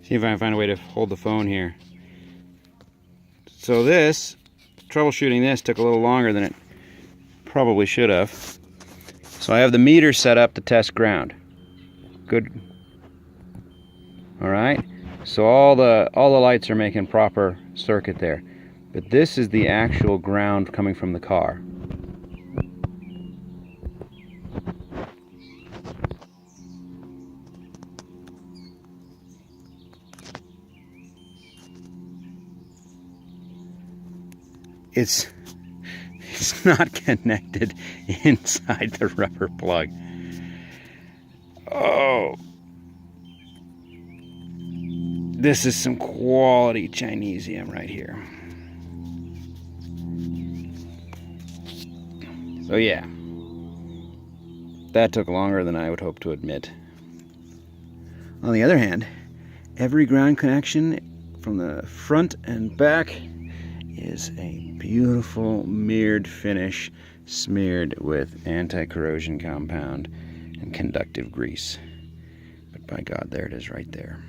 See if I can find a way to hold the phone here. So this, troubleshooting this took a little longer than it probably should have. So I have the meter set up to test ground. Good. All right. So all the lights are making proper circuit there. But this is the actual ground coming from the car. It's not connected inside the rubber plug. Oh, this is some quality Chinesium right here. So yeah, that took longer than I would hope to admit. On the other hand, every ground connection from the front and back is a beautiful mirrored finish smeared with anti-corrosion compound and conductive grease. But by God, there it is right there.